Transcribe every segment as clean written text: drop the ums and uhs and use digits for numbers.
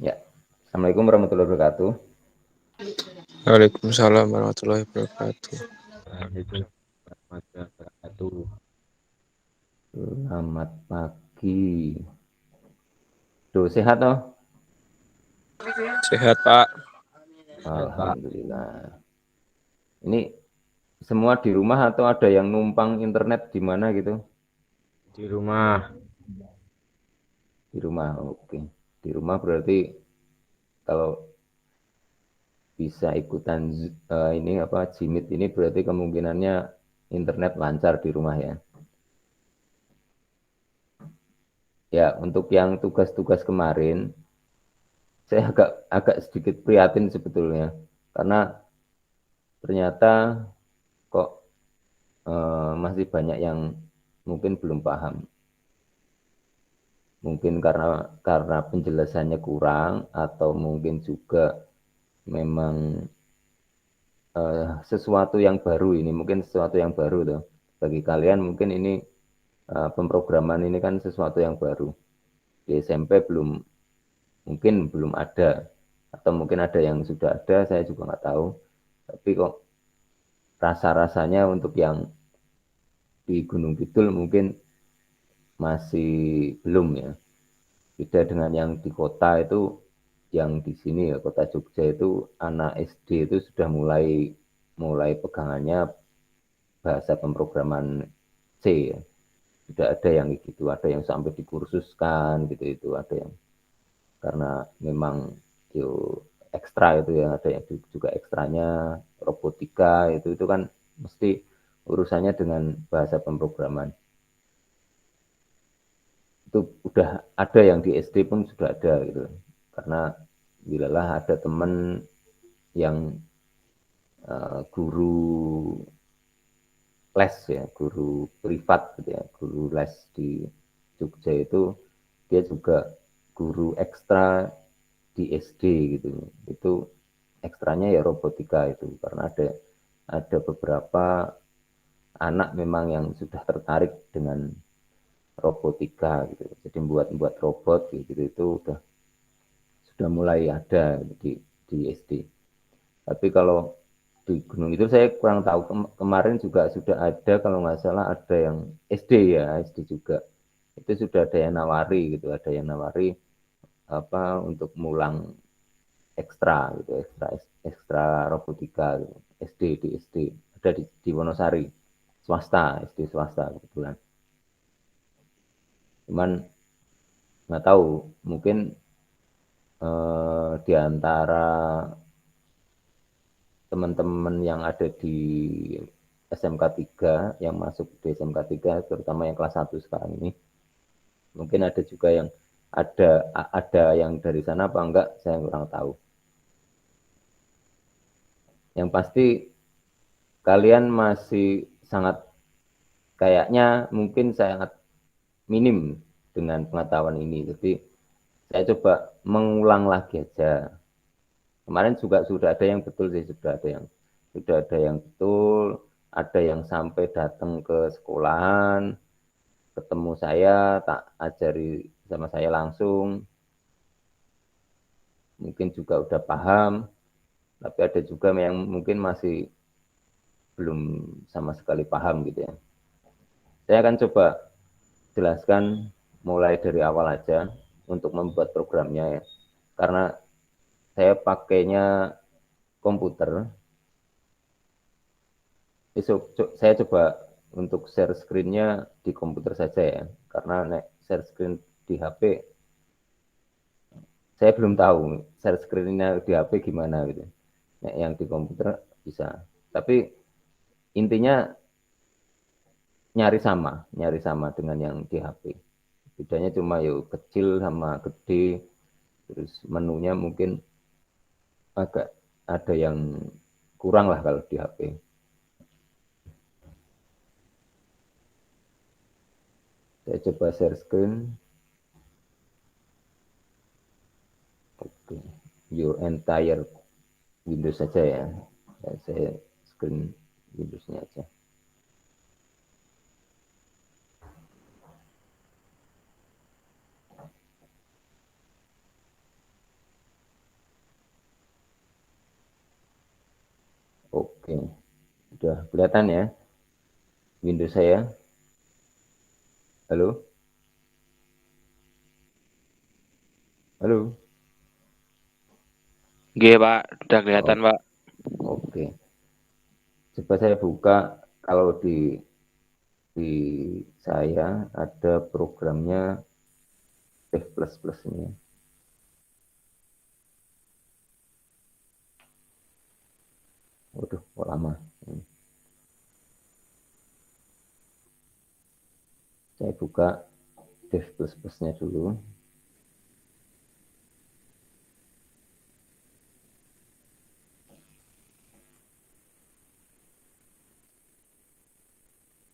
Ya, Assalamualaikum warahmatullahi wabarakatuh. Waalaikumsalam warahmatullahi wabarakatuh. Waalaikumsalam warahmatullahi wabarakatuh. Selamat pagi. Tuh, sehat toh? Sehat, Pak. Alhamdulillah. Ini semua di rumah atau ada yang numpang internet di mana gitu? Di rumah. Di rumah, oke. Di rumah berarti kalau bisa ikutan ini apa Jimit ini berarti kemungkinannya internet lancar di rumah ya. Ya, untuk yang tugas-tugas kemarin, saya agak sedikit prihatin sebetulnya. Karena ternyata kok masih banyak yang mungkin belum paham. Mungkin karena penjelasannya kurang atau mungkin juga memang sesuatu yang baru ini, mungkin sesuatu yang baru tuh. Bagi kalian mungkin ini pemrograman ini kan sesuatu yang baru. Di SMP mungkin belum ada atau mungkin ada yang sudah ada, saya juga nggak tahu. Tapi kok rasa-rasanya untuk yang di Gunung Kidul mungkin masih belum ya. Beda dengan yang di kota itu, yang di sini ya kota Jogja itu anak SD itu sudah mulai mulai pegangannya bahasa pemrograman C ya. Sudah ada yang gitu, ada yang sampai dikursuskan gitu itu, ada yang karena memang yo ekstra itu ya, ada yang juga ekstranya robotika itu kan mesti urusannya dengan bahasa pemrograman. Itu udah ada yang di SD pun sudah ada gitu. Karena bilalah ada teman yang guru les ya, guru privat gitu ya, guru les di Jogja itu dia juga guru ekstra di SD gitu. Itu ekstranya ya robotika itu karena ada beberapa anak memang yang sudah tertarik dengan robotika gitu. Jadi buat robot gitu itu sudah mulai ada di SD. Tapi kalau di Gunung itu saya kurang tahu. Kemarin juga sudah ada kalau nggak salah ada yang SD ya, SD juga. Itu sudah ada yang nawari gitu, ada yang nawari apa untuk mulang ekstra gitu, ekstra ekstra robotika gitu. SD di SD ada di Wonosari swasta, SD swasta kebetulan. Cuman nggak tahu mungkin di antara teman-teman yang ada di SMK 3 yang masuk di SMK 3 terutama yang kelas 1 sekarang ini mungkin ada juga yang ada yang dari sana apa enggak saya kurang tahu. Yang pasti kalian masih sangat kayaknya mungkin sangat minim dengan pengetahuan ini. Jadi saya coba mengulang lagi aja. Kemarin juga sudah ada yang betul sih, sudah ada yang betul, ada yang sampai datang ke sekolahan, ketemu saya, tak ajari sama saya langsung, mungkin juga udah paham, tapi ada juga yang mungkin masih belum sama sekali paham gitu ya. Saya akan coba jelaskan mulai dari awal aja untuk membuat programnya ya. Karena saya pakainya komputer, saya coba untuk share screen-nya di komputer saja ya. Karena share screen di HP, saya belum tahu share screen-nya di HP gimana gitu. Yang di komputer bisa. Tapi intinya nyari sama dengan yang di HP. Bedanya cuma yuk kecil sama gede, terus menunya mungkin agak ada yang kurang lah kalau di HP. Saya coba share screen. Oke. Your entire Windows saja ya. Saya screen Windows-nya aja. Oke, udah kelihatan ya Windows saya. Halo, halo. G Pak, udah kelihatan Oh, Pak. oke, coba saya buka. Kalau di saya ada programnya Dev++ ini. Waduh, kok lama. Saya buka Dev++-nya dulu.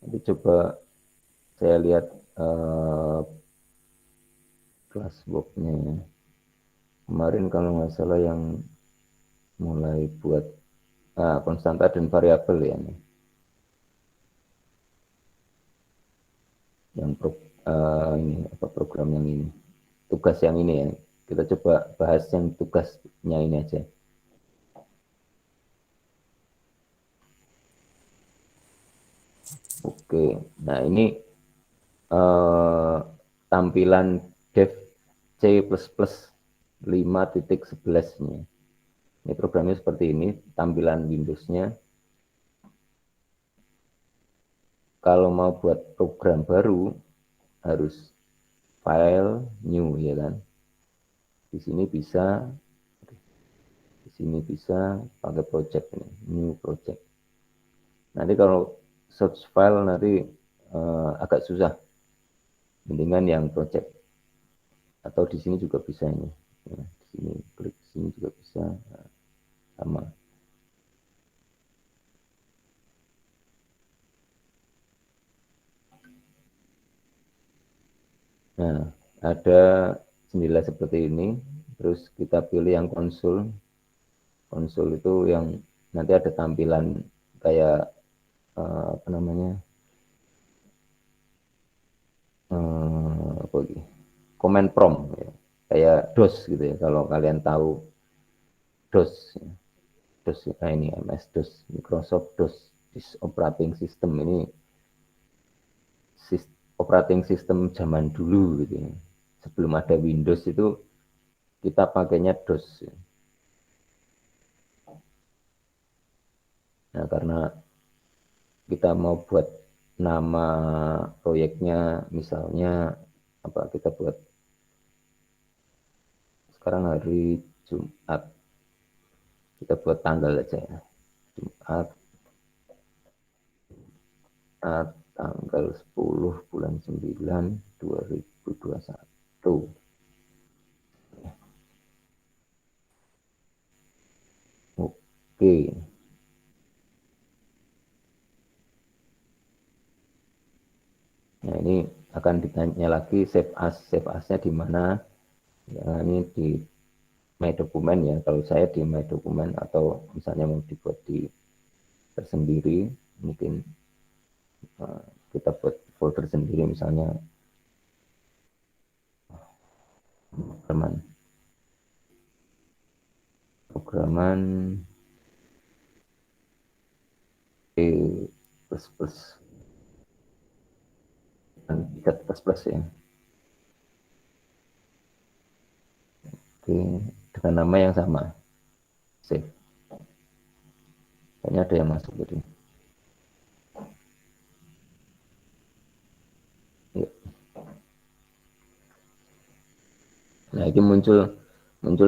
Nanti coba saya lihat classwork-nya. Kemarin kalau nggak salah yang mulai buat konstanta dan variabel ya. Yang ini apa program yang ini. Tugas yang ini ya. Kita coba bahas yang tugasnya ini aja. Oke, nah ini tampilan dev C++ 5.11-nya. Ini programnya seperti ini, tampilan Windows-nya. Kalau mau buat program baru, harus file new, ya kan. Di sini bisa pakai project ini, new project. Nanti kalau search file nanti agak susah. Mendingan yang project. Atau di sini juga bisa ini. Nah, di sini klik sini juga bisa. Nah, sama. Nah, ada jendela seperti ini. Terus kita pilih yang konsul. Konsul itu yang nanti ada tampilan kayak apa namanya? Apa lagi? Command prompt ya. Kayak DOS gitu ya. Kalau kalian tahu DOS, DOS nah ini MS-DOS, Microsoft DOS, operating system ini operating system zaman dulu gitu ya. Sebelum ada Windows itu kita pakainya DOS. Nah, karena kita mau buat nama proyeknya misalnya apa kita buat sekarang hari Jumat, kita buat tanggal aja ya, Jumat tanggal 10 bulan 9 2021. Oke, nah ini akan ditanya lagi save as-nya di mana. Ya, ini di My Dokumen ya. Kalau saya di My Dokumen atau misalnya mau dibuat di tersendiri, mungkin kita buat folder sendiri misalnya programan C++ dan plus ya. Oke, dengan nama yang sama. Save. Kayaknya ada yang masuk tadi. Ya. Nah, ini muncul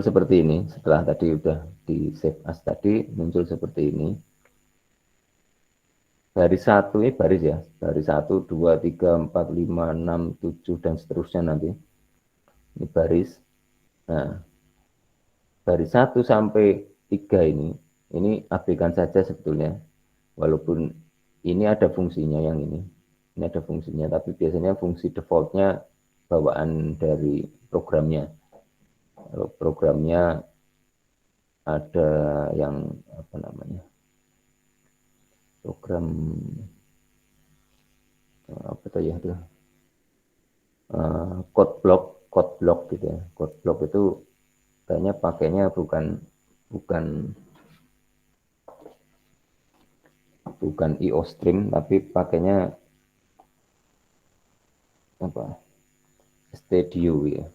seperti ini. Setelah tadi udah di save as tadi, muncul seperti ini. Baris 1 ini baris ya. Baris 1, 2, 3, 4, 5, 6, 7, dan seterusnya nanti. Ini baris. Nah, baris 1 sampai 3 ini abaikan saja sebetulnya. Walaupun ini ada fungsinya yang ini ada fungsinya, tapi biasanya fungsi defaultnya bawaan dari programnya. Kalau programnya ada yang apa namanya program apa itu ya itu code block gitu ya. Code block itu kayaknya pakainya bukan bukan bukan IOStream tapi pakainya apa? Studio ya.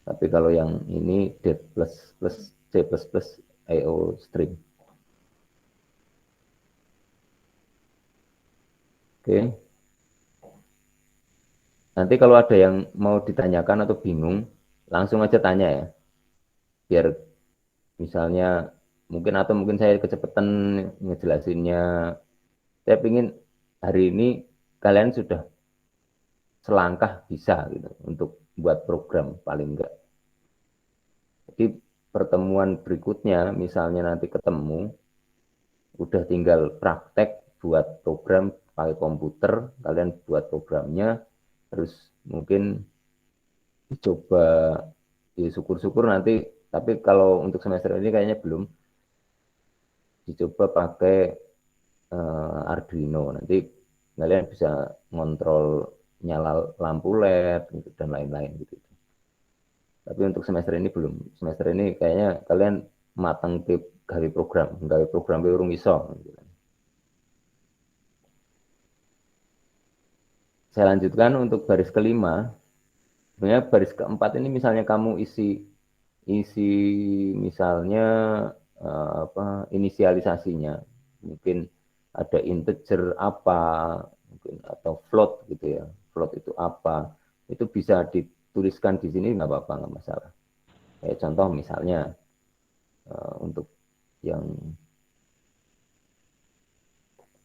Tapi kalau yang ini D++ C++ IOStream. Oke. Nanti kalau ada yang mau ditanyakan atau bingung, langsung aja tanya ya. Biar misalnya mungkin saya kecepatan ngejelasinnya. Saya ingin hari ini kalian sudah selangkah bisa gitu untuk buat program paling enggak. Jadi pertemuan berikutnya misalnya nanti ketemu udah tinggal praktek buat program pakai komputer, kalian buat programnya terus mungkin dicoba ya syukur-syukur nanti, tapi kalau untuk semester ini kayaknya belum, dicoba pakai Arduino. Nanti kalian bisa ngontrol nyala lampu LED gitu, dan lain-lain gitu. Tapi untuk semester ini belum. Semester ini kayaknya kalian matang gawe program urung iso. Gitu. Saya lanjutkan untuk baris kelima. Sebenarnya baris keempat ini misalnya kamu isi misalnya apa inisialisasinya. Mungkin ada integer apa, mungkin atau float gitu ya. Float itu apa? Itu bisa dituliskan di sini nggak apa-apa, nggak masalah. Kayak contoh misalnya untuk yang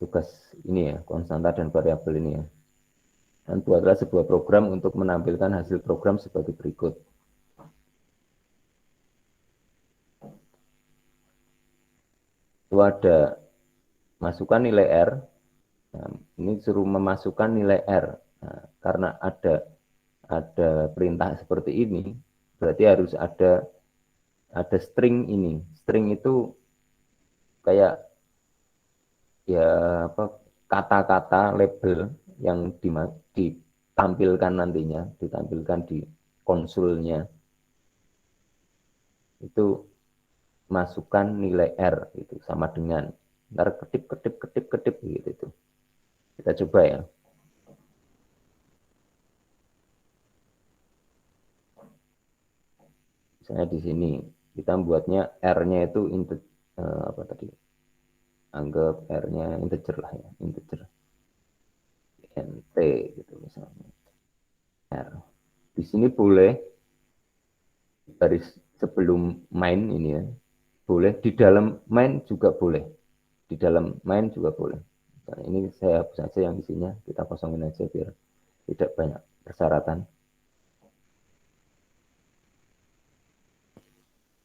tugas ini ya, konstanta dan variabel ini ya. Dan buatlah sebuah program untuk menampilkan hasil program sebagai berikut. Itu ada masukkan nilai R. Nah, ini suruh memasukkan nilai R. Nah, karena ada perintah seperti ini, berarti harus ada string ini. String itu kayak ya apa kata-kata label yang ditampilkan nantinya, ditampilkan di konsulnya. Itu masukkan nilai R itu sama dengan ntar ketip gitu itu. Kita coba ya. Misalnya di sini kita buatnya R-nya itu apa tadi? Anggap R-nya integer lah ya, integer. NT gitu misalnya. R. Di sini boleh baris sebelum main ini ya. Boleh di dalam main juga boleh. Di dalam main juga boleh. Nah, ini saya hapus saja yang isinya, kita kosongin aja biar tidak banyak persyaratan.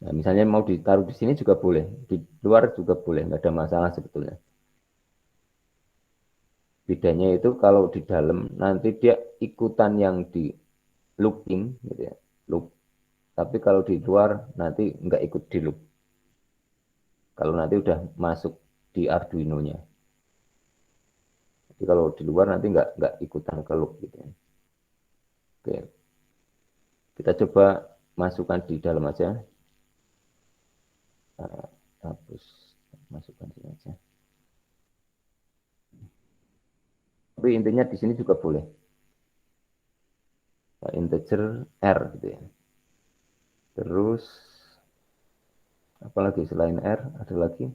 Nah, misalnya mau ditaruh di sini juga boleh, di luar juga boleh, nggak ada masalah sebetulnya. Bedanya itu kalau di dalam nanti dia ikutan yang di looping, gitu ya, loop. Tapi kalau di luar nanti nggak ikut di loop. Kalau nanti udah masuk di Arduino-nya. Jadi kalau di luar nanti nggak ikutan ke loop gitu ya. Oke, kita coba masukkan di dalam aja. Hapus, masukkan sini aja. Tapi intinya di sini juga boleh. Integer R gitu ya. Terus apalagi selain R ada lagi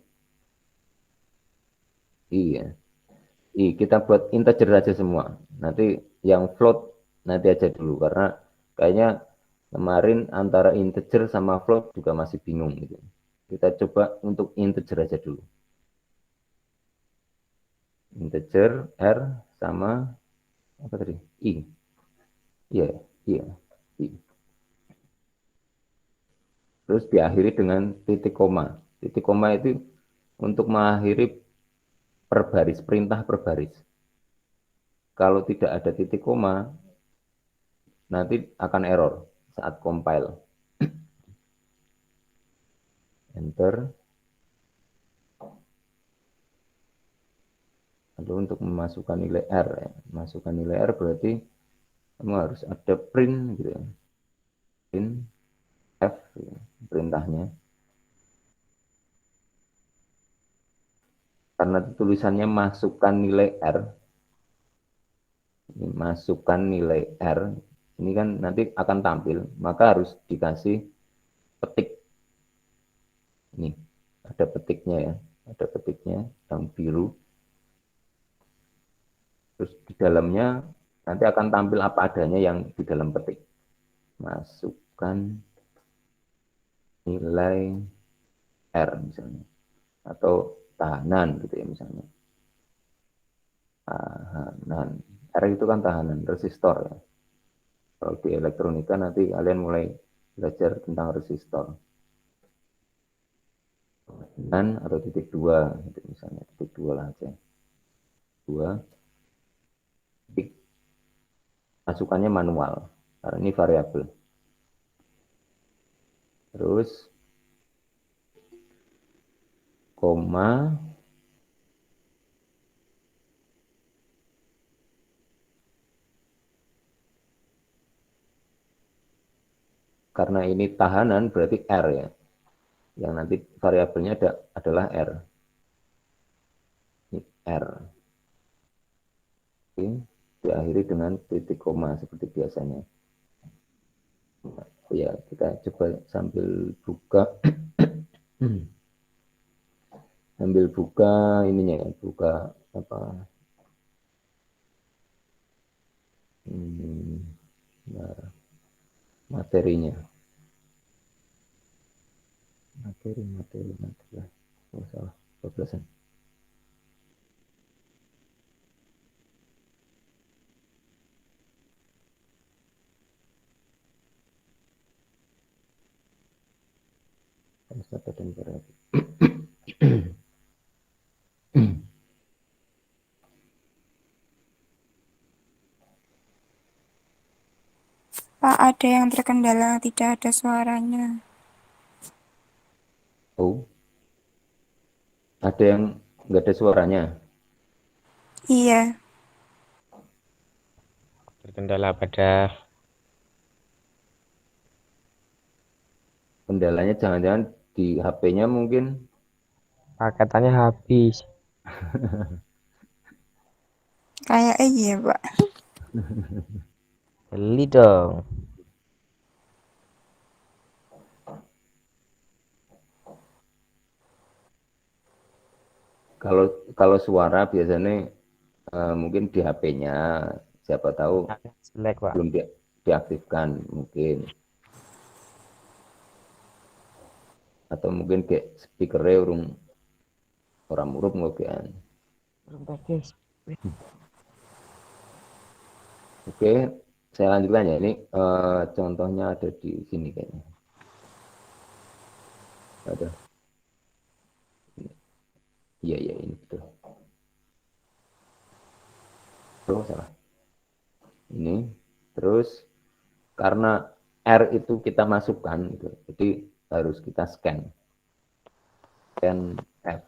I ya. I kita buat integer aja semua. Nanti yang float nanti aja dulu karena kayaknya kemarin antara integer sama float juga masih bingung gitu. Kita coba untuk integer aja dulu. Integer R sama apa tadi? I. Iya, iya. I. Terus diakhiri dengan titik koma. Titik koma itu untuk mengakhiri per baris, perintah per baris. Kalau tidak ada titik koma, nanti akan error saat compile. Enter. Lalu untuk memasukkan nilai R, ya. Masukkan nilai R berarti kamu harus ada print gitu ya. Print F ya, perintahnya. karena tulisannya masukkan nilai R, ini masukkan nilai R, ini kan nanti akan tampil, maka harus dikasih petik. Ini ada petiknya ya, ada petiknya yang biru. Terus di dalamnya nanti akan tampil apa adanya yang di dalam petik. Masukkan nilai R misalnya, atau tahanan gitu ya misalnya. Tahanan. R itu kan tahanan, resistor ya. Kalau di elektronika nanti kalian mulai belajar tentang resistor. Dan atau titik dua, gitu misalnya titik dua lah aja. Dua, titik masukannya manual, karena ini variabel. Terus koma, karena ini tahanan berarti R ya. Yang nanti variabelnya adalah R. Ini R. Oke, diakhiri dengan titik koma seperti biasanya. Ya, kita coba sambil buka. Sambil buka ininya ya, buka apa? Nah, materinya. Materi. Oh, salah, 12-an. Dan variabel. Pak, ada yang terkendala, tidak ada suaranya. Oh, ada yang nggak ada suaranya. Iya, Terkendala pada Kendalanya jangan-jangan di HP-nya mungkin. paketannya habis. kayak iya, Pak. Beli dong. Kalau kalau suara biasanya mungkin di HP-nya, siapa tahu Jelek, Pak. belum diaktifkan mungkin. Atau mungkin kayak speakernya orang murup ngogean. Oke, saya lanjutkan ya. Ini contohnya ada di sini kayaknya. Ada. Iya, ini betul. Terus salah. Ini. Terus karena R itu kita masukkan, gitu. Jadi harus kita scan. Scan F.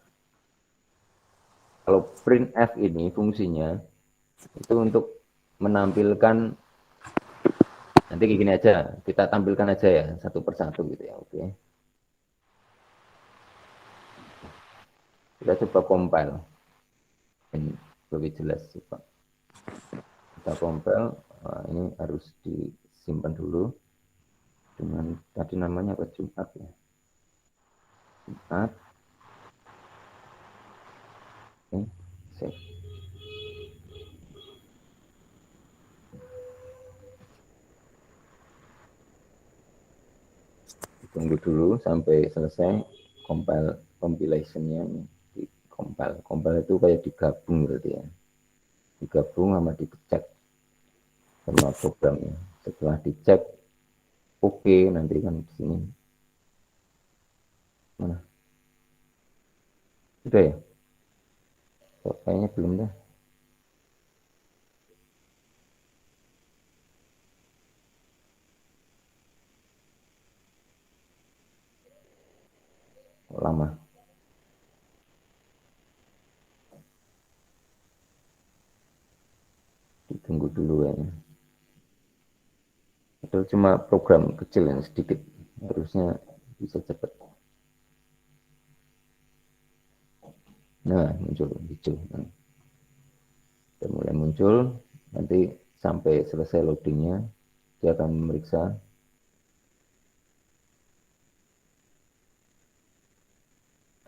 Kalau print F ini fungsinya itu untuk menampilkan, nanti kayak gini aja, kita tampilkan aja ya satu persatu gitu ya. Oke. Kita coba compile. Ini lebih jelas coba. Kita compile, ini harus disimpan dulu dengan tadi namanya apa, Jumat ya. Jumat. Oke, save. Tunggu dulu sampai selesai compilation-nya. Di compile itu kayak digabung berarti ya, digabung sama dicek sama programnya. Setelah dicek oke, nanti kan di sini mana sudah ya. Kok kayaknya belum dah. Kok lama. Ditunggu dulu ya. Itu cuma program kecil yang sedikit, harusnya bisa cepat. Nah, muncul hijau. Nah, sudah mulai muncul, nanti sampai selesai loadingnya, dia akan memeriksa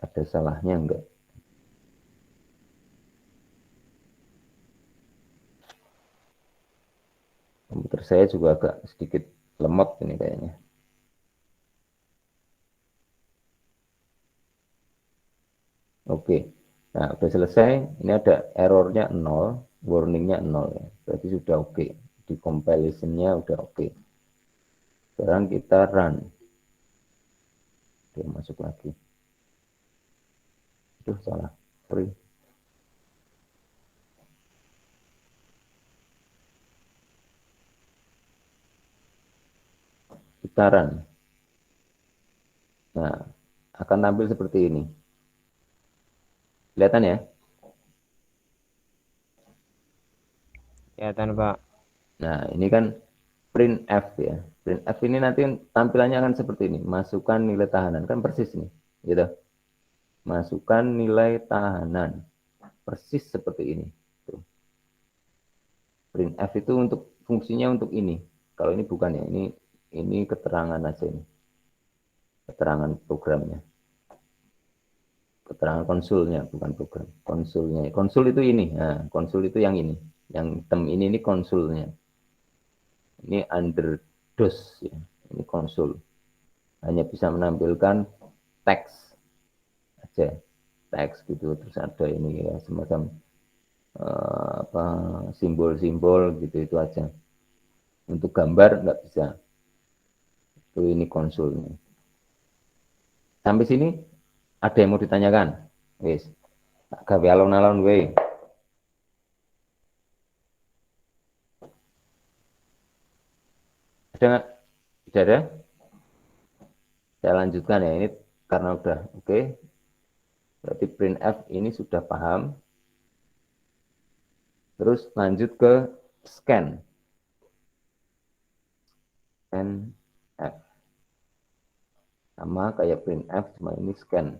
ada salahnya enggak. Komputer saya juga agak sedikit lemot ini kayaknya. Oke, nah udah selesai, ini ada errornya 0, warningnya 0 ya. Berarti sudah oke, di compilationnya udah oke. Sekarang kita run. Dia masuk lagi. Aduh, salah. Sorry. Kita run. Nah, akan tampil seperti ini. Kelihatan ya? Kelihatan, Pak. Nah, ini kan printf ya. Printf ini nanti tampilannya akan seperti ini. Masukkan nilai tahanan. Kan persis nih. Gitu. Masukkan nilai tahanan. Persis seperti ini. Tuh. Printf itu untuk fungsinya untuk ini. Kalau ini bukan ya. Ini keterangan aja ini. Keterangan programnya. Keterangan konsulnya, bukan program. Konsulnya. Konsul itu ini. Nah, konsul itu yang ini. Yang tem ini konsulnya. Ini under DOS ya. Ini konsul. Hanya bisa menampilkan teks aja. Teks gitu. Terus ada ini ya semacam apa simbol-simbol gitu itu aja. Untuk gambar nggak bisa. Itu ini konsulnya. Sampai sini ada yang mau ditanyakan? Wis. Gawe alon-alon we. Ada nggak? Tidak ada? Saya lanjutkan ya. Ini karena udah oke. Berarti printf ini sudah paham. Terus lanjut ke scan. Scan F. Sama kayak printf, cuma ini scan.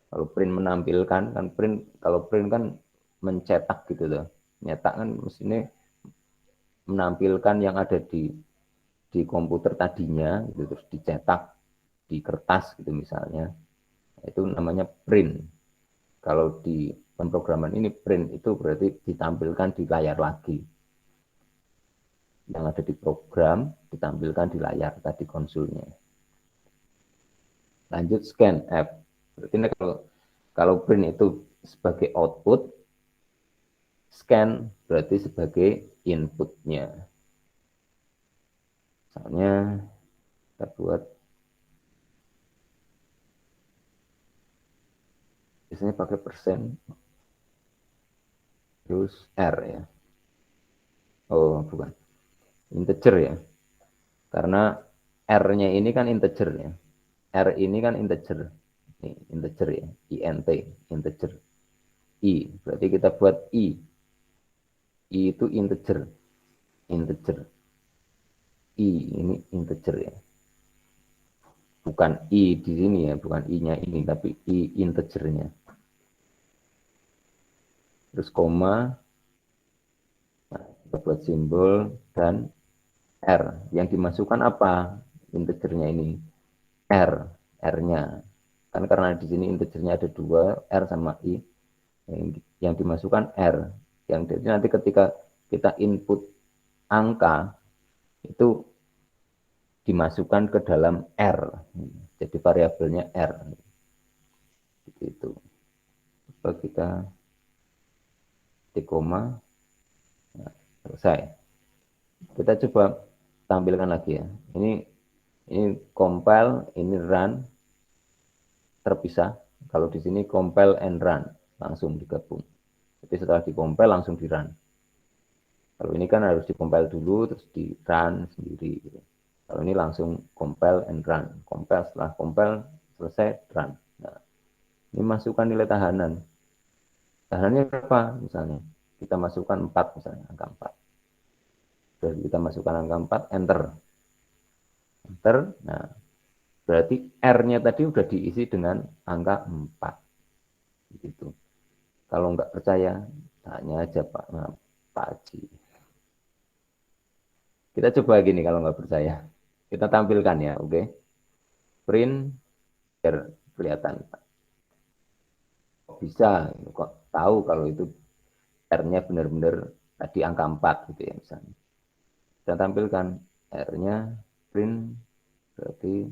Kalau print menampilkan, kan print, kalau print kan mencetak gitu loh. Nyetak kan mestinya menampilkan yang ada di komputer tadinya, gitu, terus dicetak di kertas gitu misalnya. Itu namanya print. Kalau di pemrograman ini print itu berarti ditampilkan di layar lagi. Yang ada di program ditampilkan di layar tadi konsulnya. Lanjut scan F. Berarti kalau print itu sebagai output, scan berarti sebagai inputnya. Misalnya kita buat biasanya pakai persen terus R ya. Oh bukan, integer ya. Karena R-nya ini kan integer ya. R ini kan integer. Ini integer ya, int, integer. I, berarti kita buat I. I itu integer. Integer. I ini integer ya. Bukan I di sini ya, bukan I-nya ini, tapi I integernya. Terus koma, nah, kita buat simbol, dan R. Yang dimasukkan apa? Integernya ini. R. R-nya. Kan karena di sini integernya ada dua, R sama I. Yang dimasukkan R. Yang jadi nanti ketika kita input angka, itu dimasukkan ke dalam R. Jadi variabelnya R. Itu. Coba kita di koma. Nah, selesai. Kita coba tampilkan lagi ya. Ini compile, ini run terpisah. Kalau di sini compile and run langsung digabung. Jadi setelah di-compile langsung di-run. Kalau ini kan harus di-compile dulu terus di-run sendiri gitu. Kalau ini langsung compile and run. Compile, setelah compile selesai run. Nah, ini masukkan nilai tahanan. Tahanannya berapa misalnya? Kita masukkan 4 misalnya, angka 4. Terus kita masukkan angka 4, enter. Enter, nah berarti R-nya tadi udah diisi dengan angka 4. Gitu. Kalau nggak percaya, tanya aja Pak Haji. Kita coba gini kalau nggak percaya. Kita tampilkan ya, oke? Print biar kelihatan. Kok bisa, kok tahu kalau itu R-nya benar-benar tadi angka 4 gitu ya misalnya. Kita tampilkan R-nya print berarti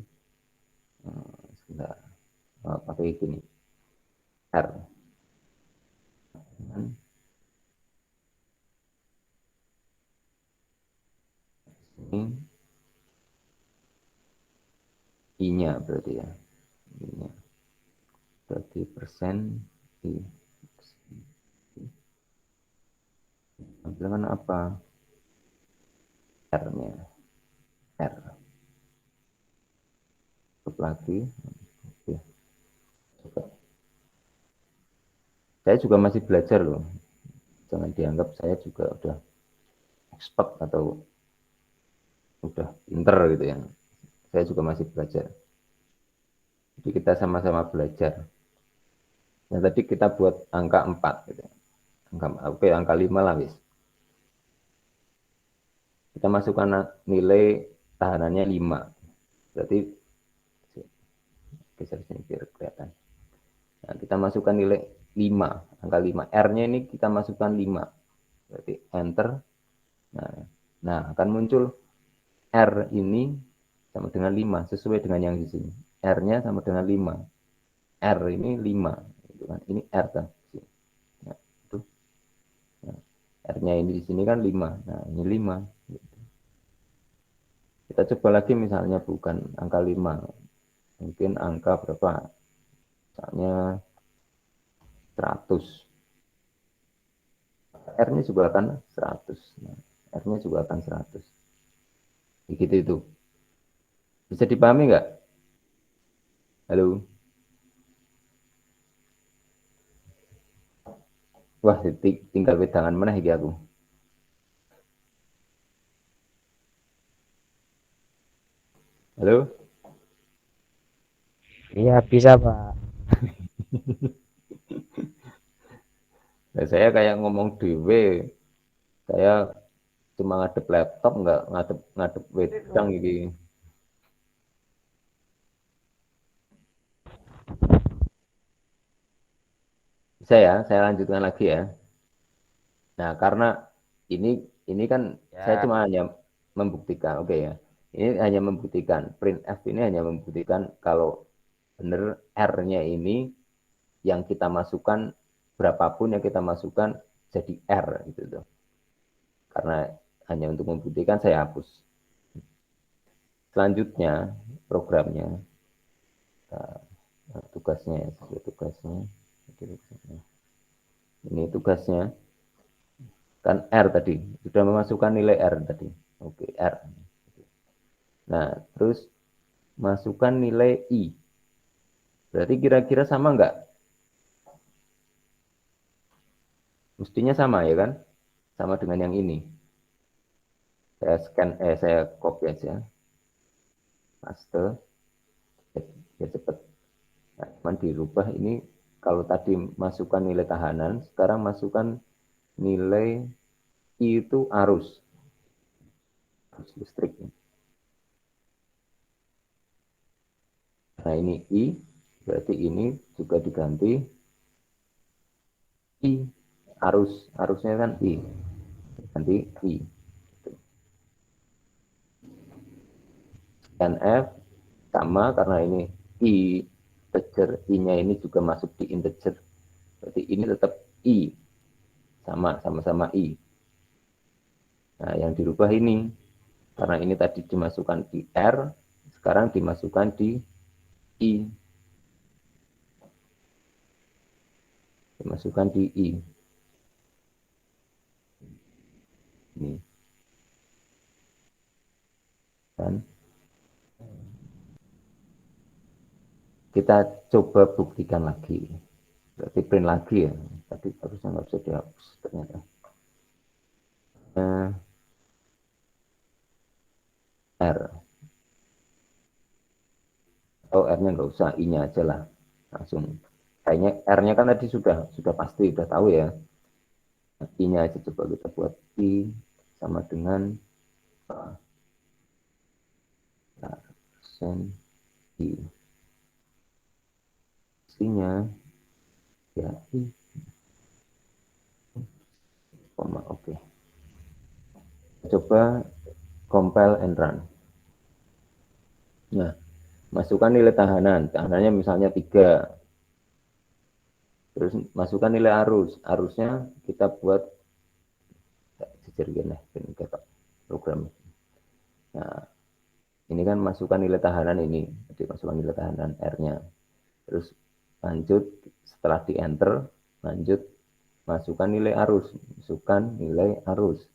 sebentar, pakai gini R. Ini I-nya berarti ya. I-nya. Berarti persen I. Tampilkan apa? R-nya. R. Tutup lagi. Oke. Coba. Saya juga masih belajar loh. Jangan dianggap saya juga udah expert atau udah pinter gitu ya. Saya juga masih belajar. Jadi kita sama-sama belajar. Nah tadi kita buat angka 4 gitu. Angka 5 lah wis. Kita masukkan nilai tahanannya 5. Berarti geser sini biar kelihatan. Nah, kita masukkan nilai 5, angka 5. R-nya ini kita masukkan 5. Berarti enter. Nah, akan muncul R ini sama dengan 5 sesuai dengan yang di sini. R-nya sama dengan 5. R ini 5 gitu kan. Ini R kan. Nah, itu. Nah, R-nya ini di sini kan 5. Nah, ini 5 gitu. Kita coba lagi misalnya bukan angka 5. Mungkin angka berapa? Misalnya 100. R-nya juga akan 100. Nah, R-nya juga akan 100. Begitu itu. Bisa dipahami nggak? Halo? Wah, tinggal wedangan mana iki aku. Halo? Iya, bisa, Pak. Nah, saya kayak ngomong dewe. Saya cuma ngadep laptop, nggak ngadep wedang ini. Saya lanjutkan lagi ya. Nah, karena ini kan saya Ya. cuma hanya membuktikan, oke ya. Ini hanya membuktikan, print F ini hanya membuktikan kalau benar R-nya ini yang kita masukkan, berapapun yang kita masukkan jadi R gitu tuh. Karena hanya untuk membuktikan saya hapus. Selanjutnya programnya, tugasnya ya, tugasnya. Ini tugasnya. Kan R tadi, sudah memasukkan nilai R tadi. Oke, R. Nah, terus masukkan nilai I. Berarti kira-kira sama enggak? Mestinya sama ya kan? Sama dengan yang ini. Saya copy aja. Paste. Ya cepat. Nah, cuman dirubah ini, kalau tadi masukkan nilai tahanan, sekarang masukkan nilai I itu arus. Arus listrik. Nah ini I, berarti ini juga diganti I. Arusnya kan I. Ganti I. Dan F sama karena ini I integer, I-nya ini juga masuk di integer. Berarti ini tetap I. Sama-sama I. Nah, yang dirubah ini. Karena ini tadi dimasukkan di R, sekarang dimasukkan di I. Dimasukkan di I. Ini. Dan kita coba buktikan lagi. Berarti print lagi ya. Tadi harusnya nggak bisa dihapus ternyata. R. Oh, R-nya nggak usah, I-nya aja lah. Langsung Kayaknya R-nya kan tadi sudah pasti, sudah tahu ya. Nah, I-nya aja coba kita buat I sama dengan persen I. I-nya ya I, koma, oke. Coba compile and run. Nah, masukkan nilai tahanan. Tahanannya misalnya 3. Terus masukkan nilai arus. Arusnya kita buat jejer gini, program. Nah, ini kan masukkan nilai tahanan ini. Jadi masukkan nilai tahanan R-nya. Terus lanjut setelah di enter, lanjut masukkan nilai arus. Masukkan nilai arus.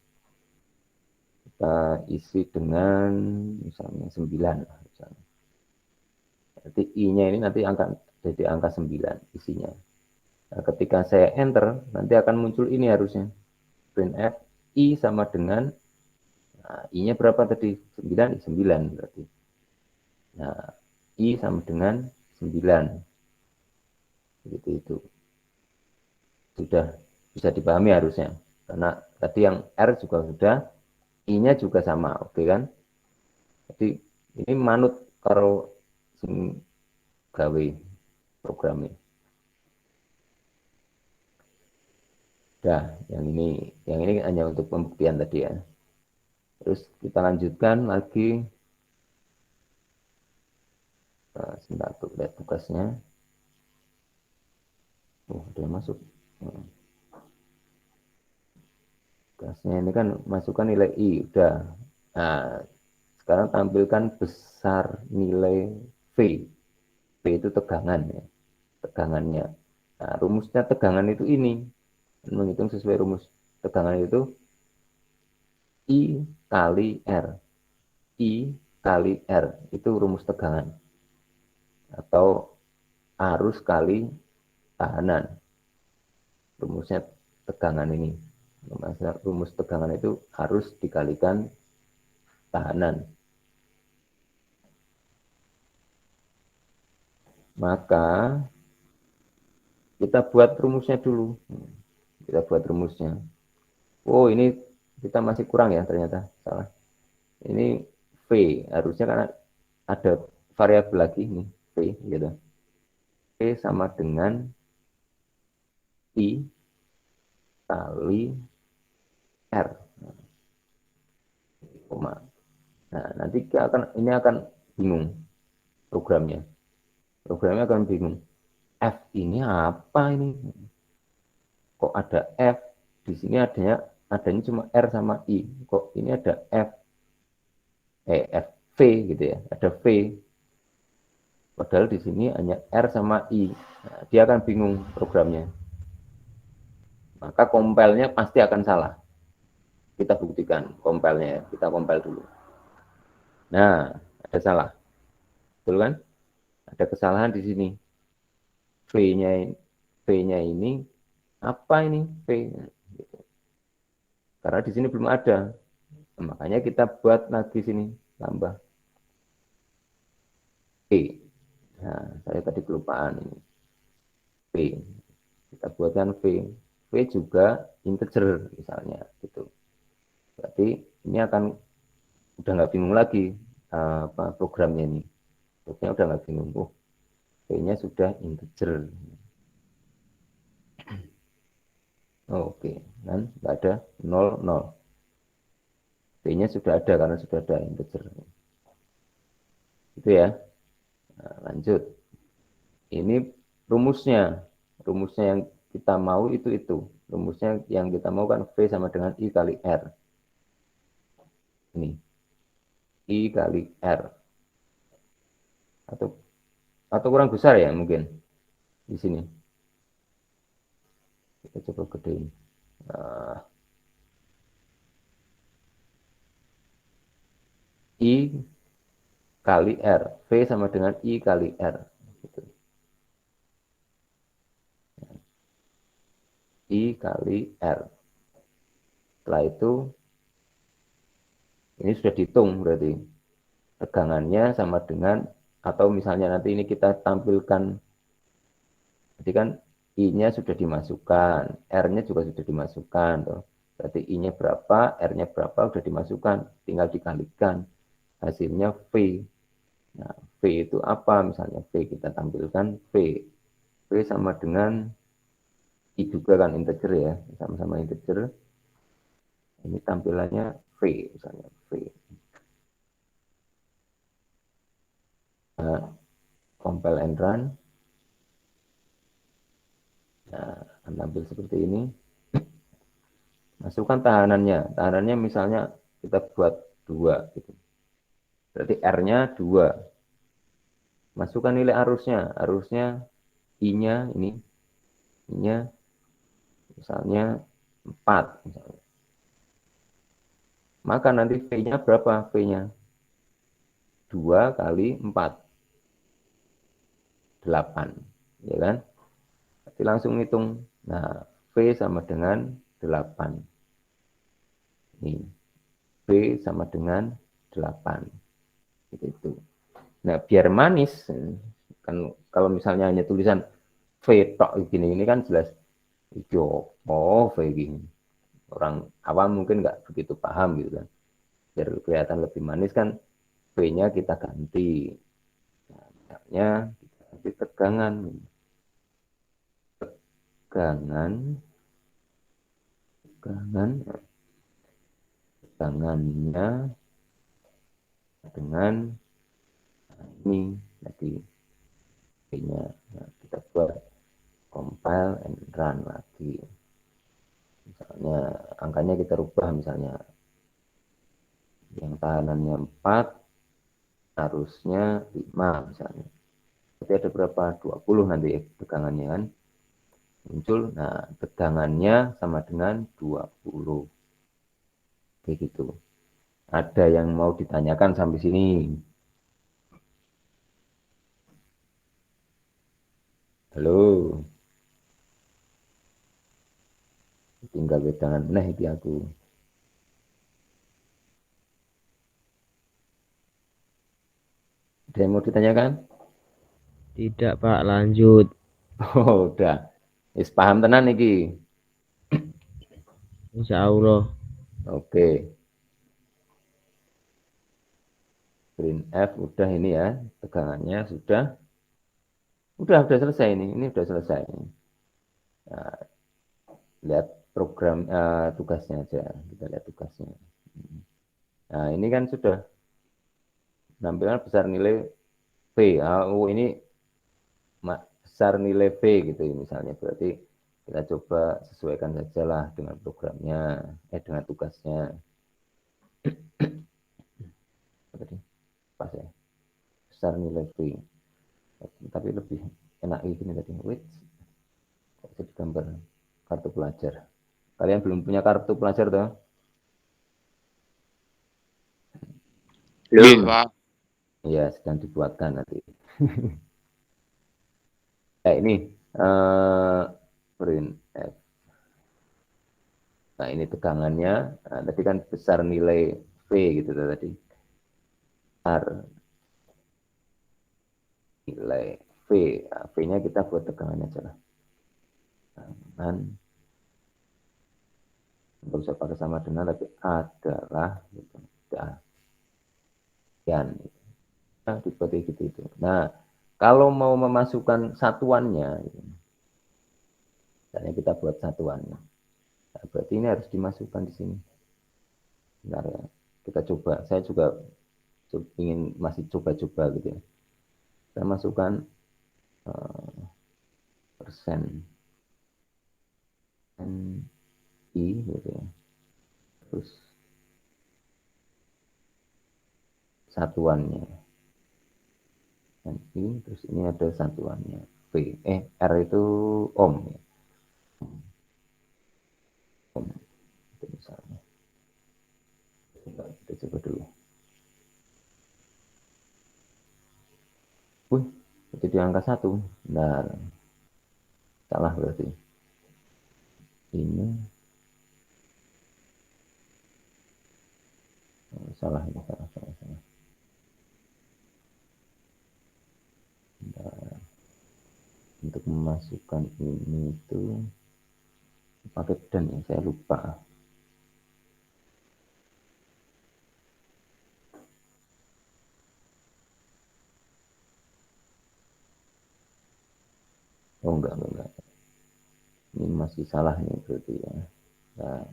Kita isi dengan misalnya 9. Misalnya. Nanti I-nya ini nanti jadi angka 9 isinya. Nah, ketika saya enter, nanti akan muncul ini harusnya. Printf I sama dengan, nah, I-nya berapa tadi? 9, 9 berarti. Nah, I sama dengan 9. Begitu itu. Sudah bisa dipahami harusnya. Karena tadi yang R juga sudah, I-nya juga sama, oke kan? Jadi ini manut karo sing gawe programnya. Nah, yang ini hanya untuk pembuktian tadi ya. Terus kita lanjutkan lagi. Sebentar, lihat tugasnya. Oh, udah masuk. Tugasnya ini kan masukkan nilai I, udah. Nah, sekarang tampilkan besar nilai V. V itu tegangan ya. Tegangannya. Nah, rumusnya tegangan itu ini. Menghitung sesuai rumus tegangan itu I kali R. I kali R itu rumus tegangan. Atau arus kali tahanan. Rumusnya tegangan ini. Rumus tegangan itu arus dikalikan tahanan. Maka kita buat rumusnya dulu. Kita buat rumusnya. Oh, ini kita masih kurang ya ternyata. Salah. Ini V. Harusnya karena ada variabel lagi nih. V gitu. V sama dengan I kali R. Koma. Nah, nanti ini akan bingung programnya. Programnya akan bingung. F ini apa ini? Kok ada F? Di sini adanya cuma R sama I. Kok ini ada V gitu ya. Ada V. Padahal di sini hanya R sama I. Nah, dia akan bingung programnya. Maka compile-nya pasti akan salah. Kita buktikan compile-nya. Kita compile dulu. Nah, ada salah. Betul kan? Ada kesalahan di sini. V-nya ini apa ini V? Karena di sini belum ada. Nah, makanya kita buat lagi sini tambah V. Nah, saya tadi kelupaan ini. V. Kita buatkan V. V juga integer misalnya gitu. Berarti ini akan udah nggak bingung lagi programnya ini. Programnya udah nggak bingung. Oh, V-nya sudah integer. Oke, kan nggak ada 0, 0. V-nya sudah ada karena sudah ada integer. Itu ya. Nah, lanjut. Ini rumusnya. Rumusnya yang kita mau itu. Rumusnya yang kita mau kan V sama dengan I kali R. Ini. I kali R. Atau kurang besar ya mungkin di sini. Kita coba gedein. Nah, I kali R. V sama dengan I kali R. Gitu. I kali R. Setelah itu, ini sudah dihitung berarti. Tegangannya sama dengan, atau misalnya nanti ini kita tampilkan Jadi kan I-nya sudah dimasukkan, R-nya juga sudah dimasukkan. Tuh. Berarti I-nya berapa, R-nya berapa, sudah dimasukkan. Tinggal dikalikan. Hasilnya V. Nah, V itu apa? Misalnya V, kita tampilkan V. V sama dengan I juga kan integer ya, sama-sama integer. Ini tampilannya V, misalnya V. Nah, compile and run. Nah, akan tampil seperti ini. Masukkan tahanannya. Tahanannya misalnya kita buat 2. Gitu. Berarti R-nya 2. Masukkan nilai arusnya. Arusnya I-nya ini. I-nya misalnya 4. Misalnya. Maka nanti V-nya berapa? V-nya 2 kali 4. 8. Ya kan? Jadi langsung hitung. Nah, V sama dengan 8. Ini. V sama dengan 8. Itu. Nah, biar manis, kan kalau misalnya hanya tulisan V tok gini, ini kan jelas hijau. Oh, V gini. Orang awam mungkin nggak begitu paham gitu kan. Biar kelihatan lebih manis kan, V-nya kita ganti. Nah, misalnya kita ganti tegangan. Tegangannya dengan ini tadi V-nya. Nah, kita buat compile and run lagi. Misalnya angkanya kita rubah, misalnya yang tahanannya 4, arusnya 5 misalnya. Berarti ada berapa? 20 nanti tegangannya kan. Muncul, nah tegangannya sama dengan 20. Begitu. Ada yang mau ditanyakan sampai sini? Halo? Tinggal pegangan. Nah, itu aku. Ada yang mau ditanyakan? Tidak, Pak. Lanjut. Oh, udah. Is paham tenan iki. Insya Allah. Oke. Green F udah ini ya. Tegangannya sudah. Udah selesai ini. Ini udah selesai. Nah, lihat program tugasnya aja. Kita lihat tugasnya. Nah, ini kan sudah tampilan besar nilai V. Oh, ini besar nilai V gitu misalnya. Berarti kita coba sesuaikan saja lah dengan programnya, dengan tugasnya. Tadi pas ya. Besar nilai V. Tapi lebih enak ini tadi. Wait. Kok jadi gambar kartu pelajar. Kalian belum punya kartu pelajar toh? Belum, Pak. Iya, sedang dibuatkan nanti. Ini print F. Nah, ini tegangannya. Nah, tadi kan besar nilai V gitu tadi. Besar nilai V. Nah, V-nya kita buat tegangannya aja lah. Tegangan. Nggak usah pakai sama dengan, tapi adalah gitu. Dan nah, seperti gitu. Nah, kalau mau memasukkan satuannya, misalnya kita buat satuannya, nah, berarti ini harus dimasukkan di sini. Bentar ya, kita coba. Saya juga ingin masih coba-coba gitu ya. Saya masukkan persen I gitu ya. Terus satuannya I, terus ini ada satuannya V. R itu ohm ya. Ohm itu misalnya. Kita coba dulu. Wih, jadi angka 1. Nah, salah berarti. Ini salah ini, salah. Nah, untuk memasukkan ini itu pakai dan ya, saya lupa. Oh enggak. Ini masih salah nih berarti ya. Nah,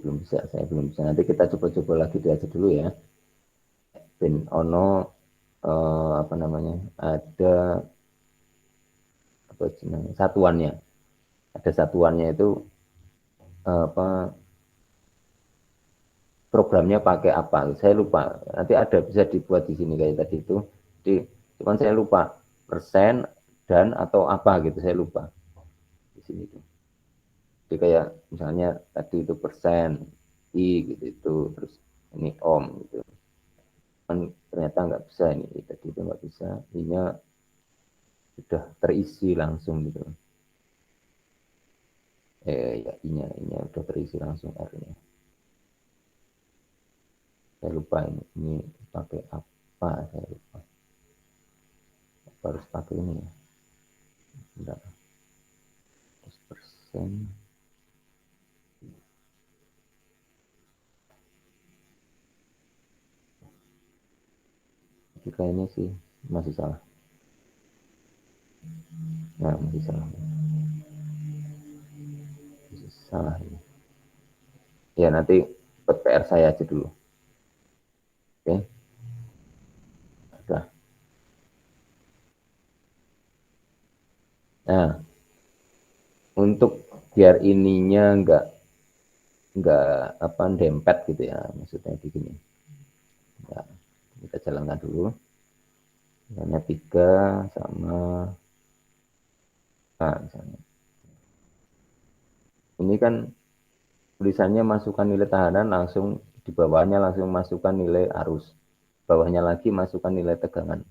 belum bisa, saya belum bisa. Nanti kita coba-coba lagi aja dulu ya. Ben ono apa namanya? Ada apa satuannya. Ada satuannya itu apa programnya pakai apa? Saya lupa. Nanti ada bisa dibuat di sini kayak tadi itu. Jadi, cuman saya lupa persen dan atau apa gitu, saya lupa di sini itu. Jadi kayak misalnya tadi itu persen i gitu itu, terus ini om gitu. Kan ternyata nggak bisa ini tadi itu nggak bisa. Ini sudah terisi langsung gitu. Ya inya udah terisi langsung R-nya. Saya lupa ini pakai apa, saya lupa. Harus pakai ini ya. Enggak. Persen. Jika ini sih masih salah. Nah, masih salah. Masih salah ini. Ya nanti buat PR saya aja dulu. Oke. Sudah. Nah, untuk biar ininya enggak apa dempet gitu ya, maksudnya begini. Nah, kita jalankan dulu. Misalnya 3 sama A misalnya. Ini kan tulisannya masukkan nilai tahanan, langsung di bawahnya langsung masukkan nilai arus. Bawahnya lagi masukkan nilai tegangan.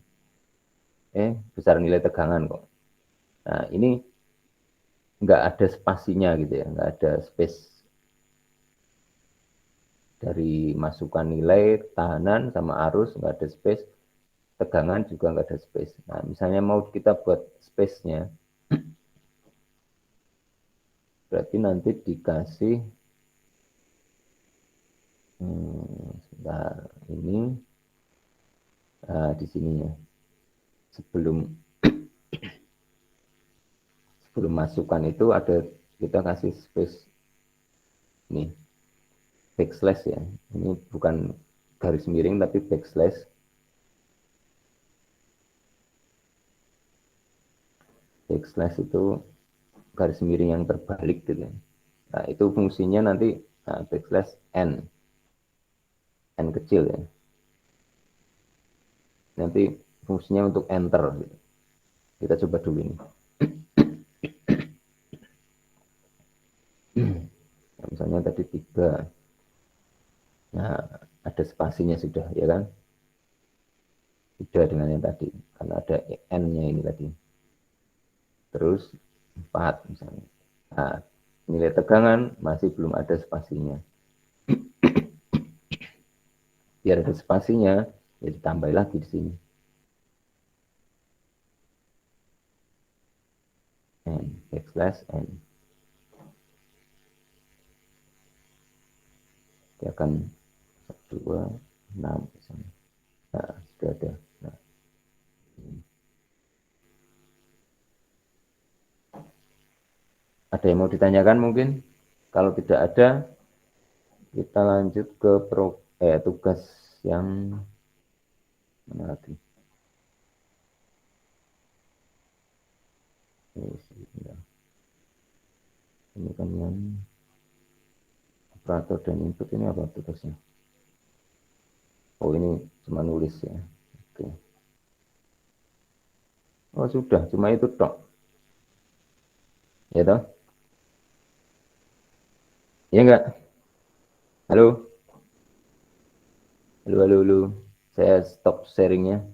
Besar nilai tegangan kok. Nah, ini nggak ada spasinya gitu ya, nggak ada space dari masukan nilai tahanan sama arus, nggak ada space, tegangan juga nggak ada space. Nah, misalnya mau kita buat space-nya, berarti nanti dikasih sebentar ini di sini ya, sebelum masukkan itu ada kita kasih space nih backslash ya, ini bukan garis miring tapi backslash. Backslash itu garis miring yang terbalik gitu. Nah, itu fungsinya nanti backslash n kecil ya. Nanti fungsinya untuk enter gitu. Kita coba dulu ini. Nah, misalnya tadi 3. Nah, ada spasinya sudah ya kan? Beda dengan yang tadi karena ada n-nya ini tadi. Terus 4 misalnya. Nah, nilai tegangan masih belum ada spasinya. Biar ada spasinya, ya ditambah lagi di sini. N, backslash N. Dia akan 2, 6 misalnya. Nah, sudah ada. Nah. Ada yang mau ditanyakan mungkin? Kalau tidak ada, kita lanjut ke tugas yang mana lagi? Ini kan yang operator dan input ini apa tugasnya? Oh ini cuma nulis ya. Oke. Oh sudah, cuma itu tok. Ya toh? Ya enggak? Halo? Halo. Saya stop sharingnya.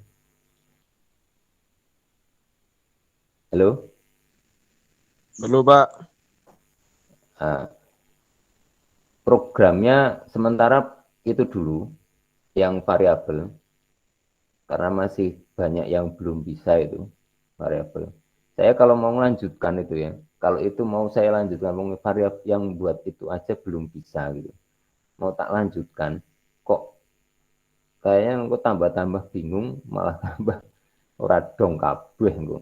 Halo? Halo, Pak. Nah, programnya sementara itu dulu yang variabel karena masih banyak yang belum bisa itu variabel. Saya kalau mau melanjutkan itu ya, kalau itu mau saya lanjutkan, mau variabel yang buat itu aja belum bisa gitu. Mau tak lanjutkan, kok kayaknya kok tambah-tambah bingung, malah tambah ora dong kabeh engko.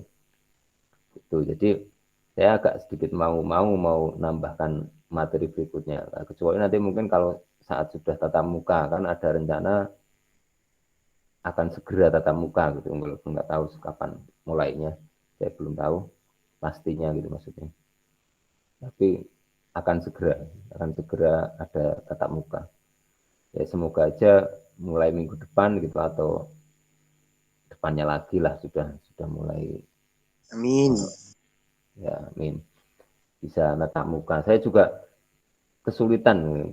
Gitu. Jadi saya agak sedikit mau nambahkan materi berikutnya. Nah, kecuali nanti mungkin kalau saat sudah tatap muka kan ada rencana akan segera tatap muka gitu, walaupun nggak tahu kapan mulainya, saya belum tahu pastinya gitu maksudnya. Tapi akan segera ada tatap muka. Ya semoga aja mulai minggu depan gitu atau depannya lagi lah sudah mulai Amin. ya amin bisa tatap muka. Saya juga kesulitan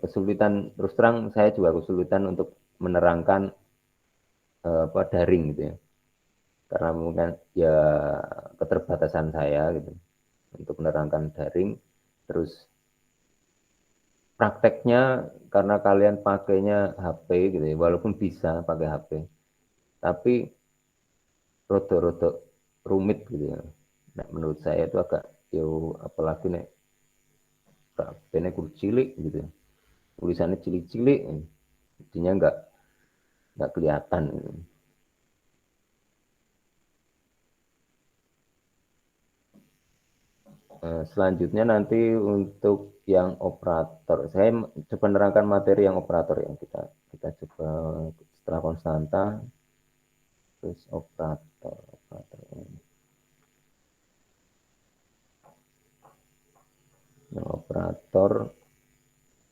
terus terang saya juga kesulitan untuk menerangkan daring gitu ya. Karena mungkin ya keterbatasan saya gitu untuk menerangkan daring. Terus prakteknya karena kalian pakainya HP gitu ya, walaupun bisa pakai HP, tapi rodok-rodok rumit gitu ya. Nah, menurut saya itu agak apalagi nek HP-nya kudu cilik gitu ya. Tulisannya cilik-cilik, jadinya nggak kelihatan. Gitu. Selanjutnya nanti untuk yang operator, saya coba menerangkan materi yang operator yang kita coba setelah konstanta, terus operator. Nah, operator,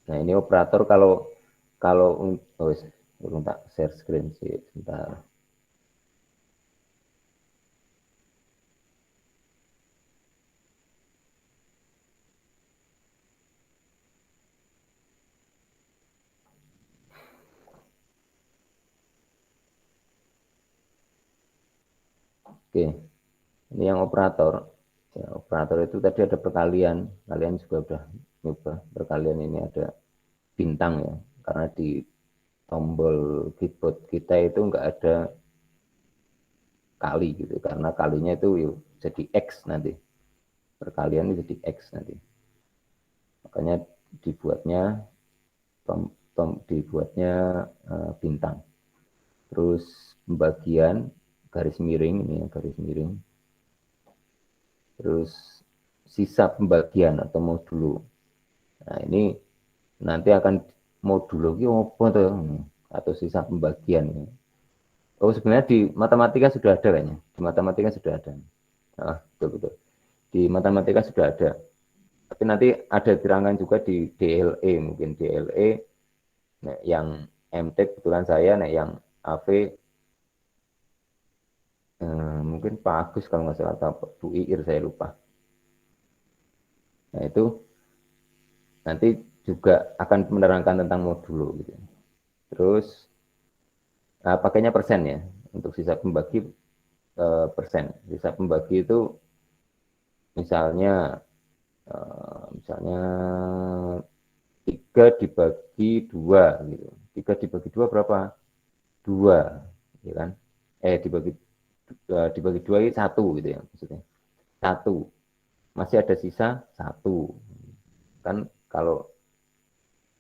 nah ini operator kalau kalau belum tak share screen sih, sebentar. Oke, ini yang operator. Ya, operator itu tadi ada perkalian, kalian juga udah nyoba perkalian ini ada bintang ya, karena di tombol keyboard kita itu enggak ada kali gitu, karena kalinya itu jadi X nanti, perkalian itu jadi X nanti. Makanya dibuatnya dibuatnya bintang. Terus pembagian garis miring ini ya, garis miring. Terus sisa pembagian atau modulo. Nah, ini nanti akan modulo ini apa tuh? Atau sisa pembagian. Oh, sebenarnya di matematika sudah ada kayaknya. Di matematika sudah ada. Nah, betul betul. Di matematika sudah ada. Tapi nanti ada diterangkan juga di DLE, mungkin DLE nah, yang MTek kebetulan saya, nah yang AV mungkin Pak Agus kalau nggak salah atau Bu Iir saya lupa. Nah itu nanti juga akan menerangkan tentang modulo gitu. Terus pakainya persen ya untuk sisa pembagi persen. Sisa pembagi itu misalnya 3 dibagi 2 gitu. 3 dibagi 2 berapa? 2 ya kan? Dibagi 2 ini 1 gitu ya maksudnya. 1. Masih ada sisa 1. Kan kalau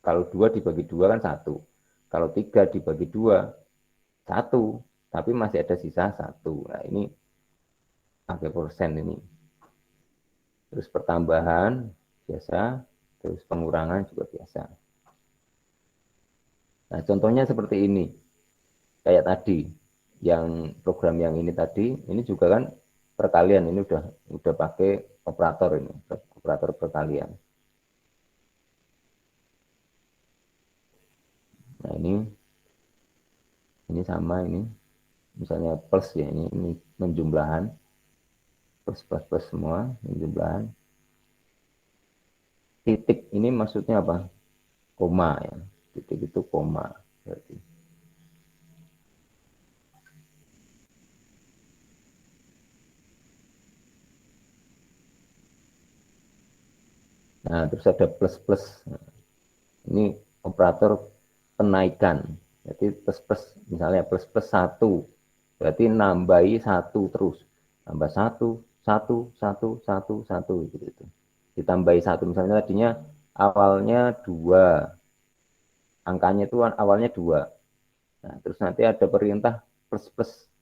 kalau 2 dibagi 2 kan 1. Kalau 3 dibagi 2 1. Tapi masih ada sisa 1. Nah, ini pakai persen ini. Terus pertambahan biasa, terus pengurangan juga biasa. Nah, contohnya seperti ini. Kayak tadi, yang program yang ini tadi, ini juga kan perkalian, ini udah pakai operator ini, operator perkalian. Nah, ini sama ini, misalnya plus ya, ini penjumlahan, plus semua, penjumlahan. Titik ini maksudnya apa? Koma ya, titik itu koma. Berarti. Nah, terus ada plus. Ini operator penaikan. Jadi plus, misalnya plus 1. Berarti nambahi 1 terus. Tambah 1 gitu. Ditambahi 1. Misalnya tadinya awalnya 2. Angkanya itu awalnya 2. Nah, terus nanti ada perintah plus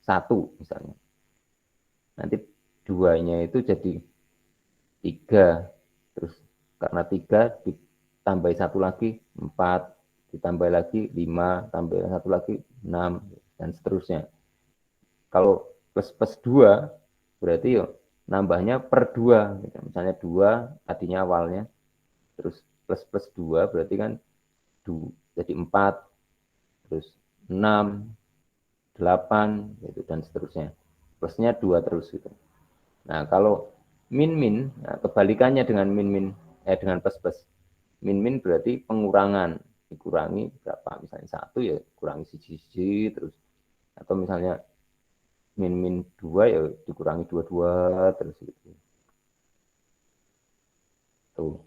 1 misalnya. Nanti 2-nya itu jadi 3. Terus karena 3 ditambahi 1 lagi 4, ditambah lagi 5, tambah 1 lagi 6, dan seterusnya. Kalau plus 2 berarti yuk nambahnya per 2. Misalnya 2 tadinya awalnya, terus plus 2 berarti kan jadi 4, terus 6, 8, gitu, dan seterusnya. Plusnya 2 terus gitu. Nah, kalau min, nah, kebalikannya dengan dengan plus. Min berarti pengurangan, dikurangi berapa, misalnya 1 ya kurangi siji terus, atau misalnya min 2 ya dikurangi 2 terus gitu. Tuh.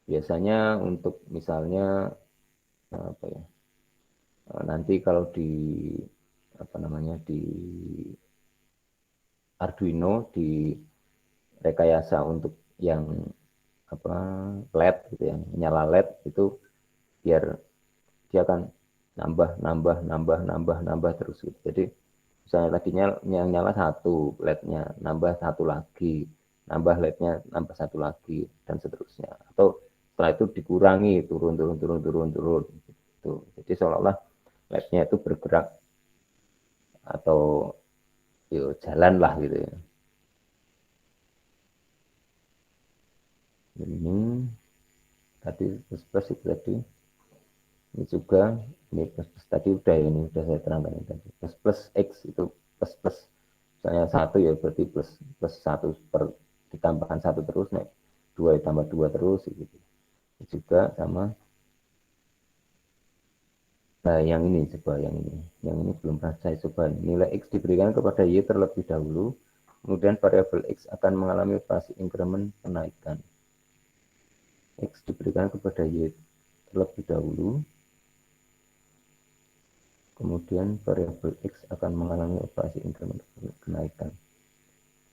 Biasanya untuk misalnya apa ya? Nanti kalau di apa namanya di Arduino di rekayasa untuk yang apa LED gitu ya, nyala LED itu biar dia akan nambah terus gitu. Jadi misalnya tadinya yang nyala 1 LED-nya, nambah 1 lagi, nambah LED-nya, nambah 1 lagi, dan seterusnya. Atau setelah itu dikurangi, turun gitu. Jadi seolah-olah LED-nya itu bergerak atau jalan lah gitu ya. Ini tadi plus itu tadi. Ini juga, ini plus tadi udah ya, ini udah saya terangkan ini tadi. Plus X itu plus. Misalnya 1 ya berarti plus 1 per ditambahkan 1 terus, naik 2 ditambah 2 terus gitu. Ini juga sama. Nah, yang ini coba, yang ini belum pernah saya coba. Nilai X diberikan kepada Y terlebih dahulu, kemudian variabel X akan mengalami operasi increment penaikan. X diberikan kepada Y terlebih dahulu, kemudian variabel X akan mengalami operasi increment kenaikan.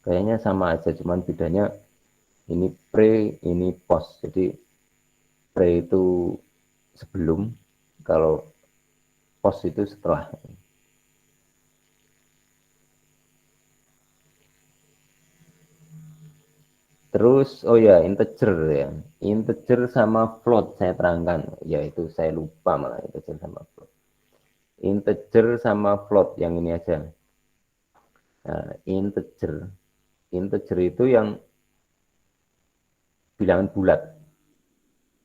Kayaknya sama aja, cuman bedanya ini pre, ini post. Jadi pre itu sebelum, kalau post itu setelah. Terus, oh ya, integer ya. Integer sama float saya terangkan. Ya, itu saya lupa malah integer sama float. Integer sama float yang ini aja. Nah, integer. Integer itu yang bilangan bulat.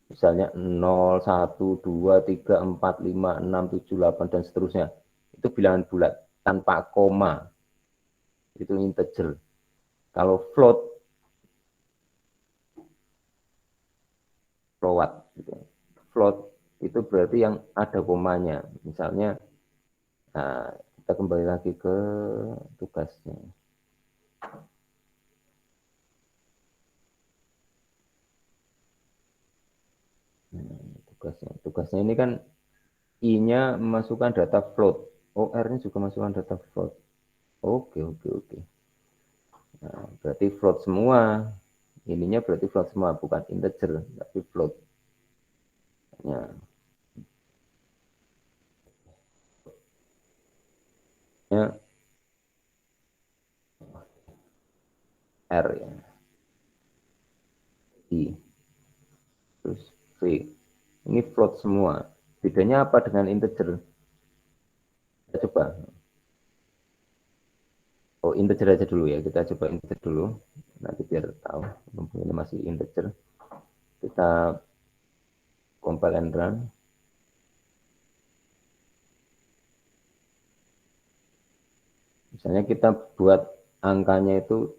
Misalnya 0, 1, 2, 3, 4, 5, 6, 7, 8, dan seterusnya. Itu bilangan bulat, tanpa koma. Itu integer. Kalau float, gitu. Float itu berarti yang ada komanya. Misalnya, nah, kita kembali lagi ke tugasnya. Tugasnya ini kan I-nya memasukkan data float. Oh, R-nya juga masukkan data float. Oke. Nah, berarti float semua. Ininya berarti float semua, bukan integer, tapi float. Ya. Ya. R ya. I. Terus V. Ini float semua. Bedanya apa dengan integer? Kita coba. Oh, integer aja dulu ya. Kita coba integer dulu. Nanti biar tahu. Ini masih integer. Kita compile and run. Misalnya kita buat angkanya itu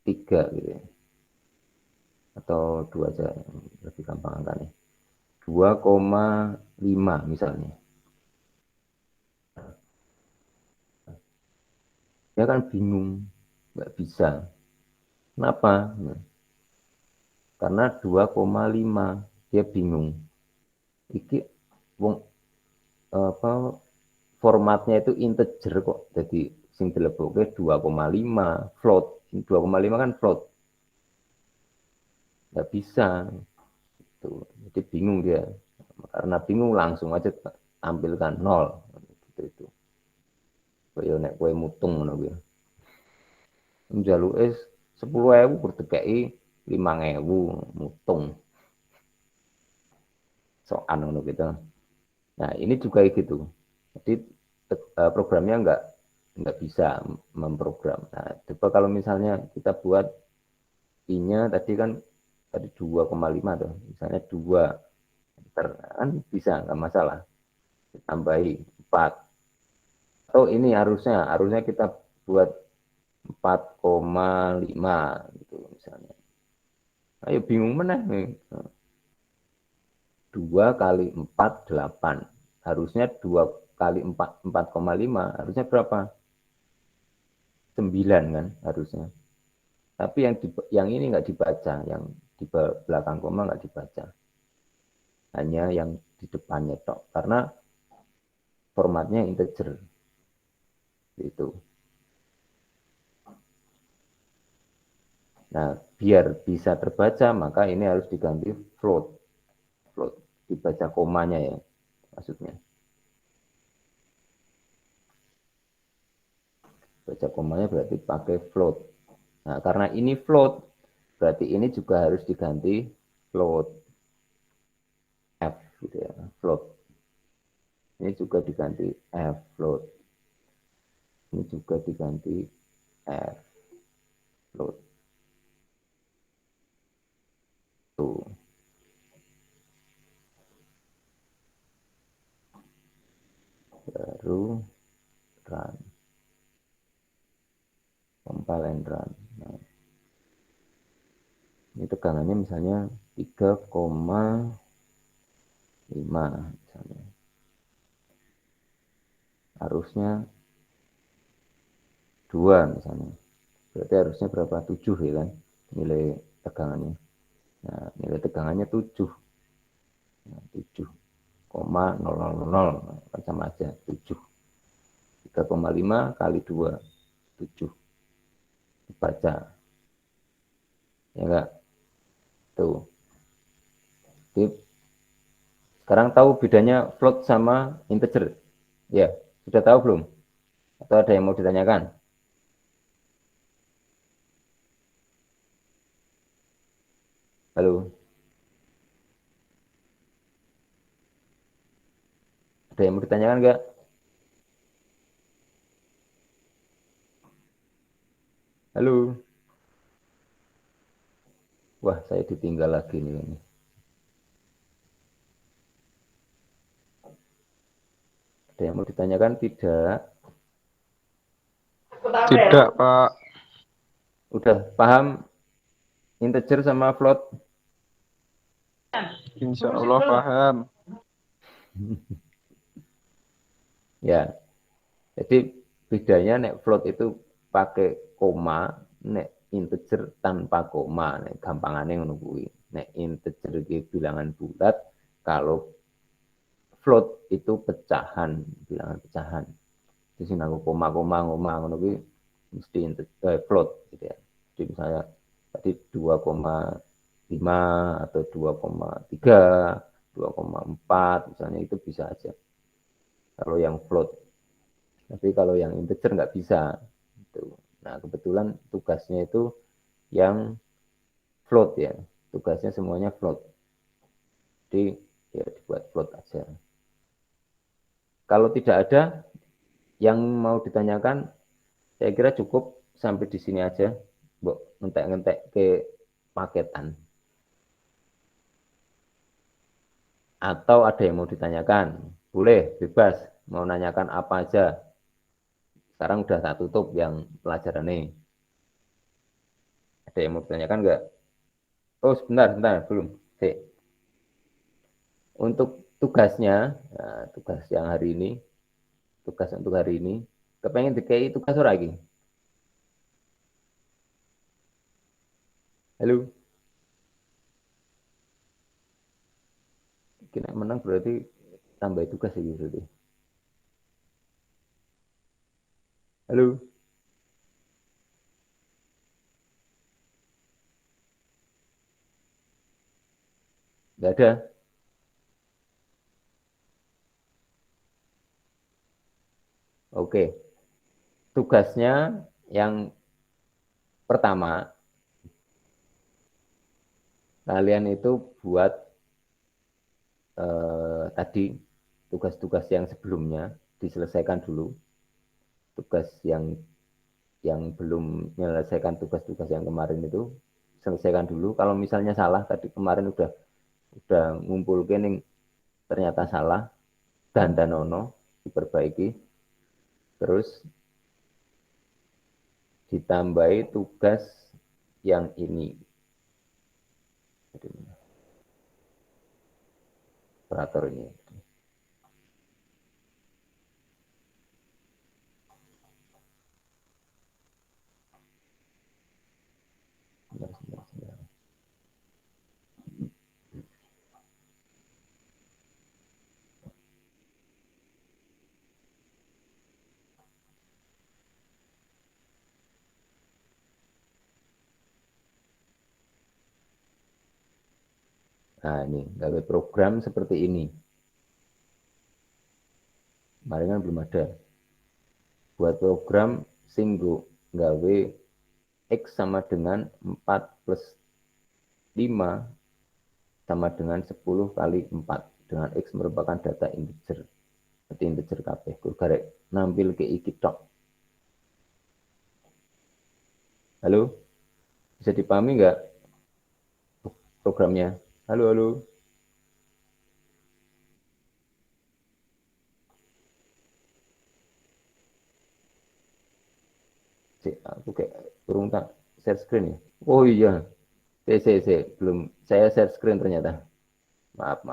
3 gitu ya. Atau 2 aja, lebih gampang angkanya. 2,5 misalnya. Dia kan bingung, nggak bisa. Kenapa? karena 2,5 dia bingung. Iki wong apa formatnya itu integer kok. Jadi sing dilebokke 2,5 float. 2,5 kan float. Nggak bisa. Tuh. Jadi bingung dia. Karena bingung langsung aja tampilkan 0. Gitu itu. Kaya nek kowe mutung ngono kuwi. Njaluke 10.000 berdekei 5.000 mutung. Soal ngono gitu. Nah, ini juga gitu. Jadi programnya nggak bisa memprogram. Nah, coba kalau misalnya kita buat I-nya tadi 2,5 tuh. Misalnya 2 kan bisa, nggak masalah. Tambahi 4. Atau ini harusnya kita buat 4,5 gitu misalnya. Ayo bingung mana nih. 2 kali 4, 8. Harusnya 2 kali 4, 4,5. Harusnya berapa? 9 kan harusnya. Tapi yang ini nggak dibaca, yang di belakang koma nggak dibaca. Hanya yang di depannya tok. Karena formatnya integer. Itu. Nah, biar bisa terbaca, maka ini harus diganti float. Float. Dibaca komanya ya, maksudnya. Baca komanya berarti pakai float. Nah, karena ini float, berarti ini juga harus diganti float. F gitu ya, float. Ini juga diganti F float. Ini juga diganti F float. Tuh. Baru run. Compile and run. Nah, ini tegangannya misalnya 3,5 misalnya. Harusnya 2 misalnya. Berarti harusnya berapa? 7 ya kan nilai tegangannya. Nah, nilai tegangannya 7. Nah, 7,000 kan sama aja 7. 3,5 kali 2 7 dibaca. Ya enggak? Tuh. Jadi, sekarang tahu bedanya float sama integer? Ya, sudah tahu belum? Atau ada yang mau ditanyakan? Halo? Ada yang mau ditanyakan enggak? Halo? Wah, saya ditinggal lagi nih. Ada yang mau ditanyakan? Tidak. Tidak, Pak. Udah paham integer sama float? Insya Allah paham. Ya, jadi bedanya nek float itu pakai koma, nek integer tanpa koma, nek gampangannya ngono kuwi. Nek integer iki bilangan bulat, kalau float itu pecahan, bilangan pecahan. Jadi aku koma ngono kuwi mesti float gitu ya. Jadi misalnya tadi 2,5 atau 2,3, 2,4 misalnya itu bisa aja. Kalau yang float. Tapi kalau yang integer nggak bisa. Nah, kebetulan tugasnya itu yang float ya. Tugasnya semuanya float. Jadi ya dibuat float aja. Kalau tidak ada yang mau ditanyakan, saya kira cukup sampai di sini aja. Mbok ngentek-ngentek ke paketan. Atau ada yang mau ditanyakan? Boleh, bebas. Mau nanyakan apa aja. Sekarang udah tak tutup yang pelajaran ini. Ada yang mau ditanyakan nggak? Oh, sebentar, belum. Oke. Untuk tugasnya, nah, tugas yang hari ini, tugas untuk hari ini, kepengen dikai tugas lagi. Halo? Kena menang berarti tambah tugas ya berarti. Halo. Nggak ada. Oke. Tugasnya yang pertama, kalian itu buat tadi tugas-tugas yang sebelumnya diselesaikan dulu. Tugas yang belum menyelesaikan tugas-tugas yang kemarin itu selesaikan dulu. Kalau misalnya salah tadi kemarin udah ngumpulkan yang ternyata salah dan ono diperbaiki. Terus ditambahi tugas yang ini. Operator ini. Sebentar. Nah ini, gawe program seperti ini. Kemarin kan belum ada. Buat program singgo gawe X sama dengan 4 plus 5 sama dengan 10 kali 4. Dengan X merupakan data integer. Berarti integer kabeh. Garek nampil ke iki tok. Halo? Bisa dipahami nggak programnya? Halo, halo. Aku kayak kurung tak share screen ya. Oh iya. Belum saya share screen ternyata. Maaf.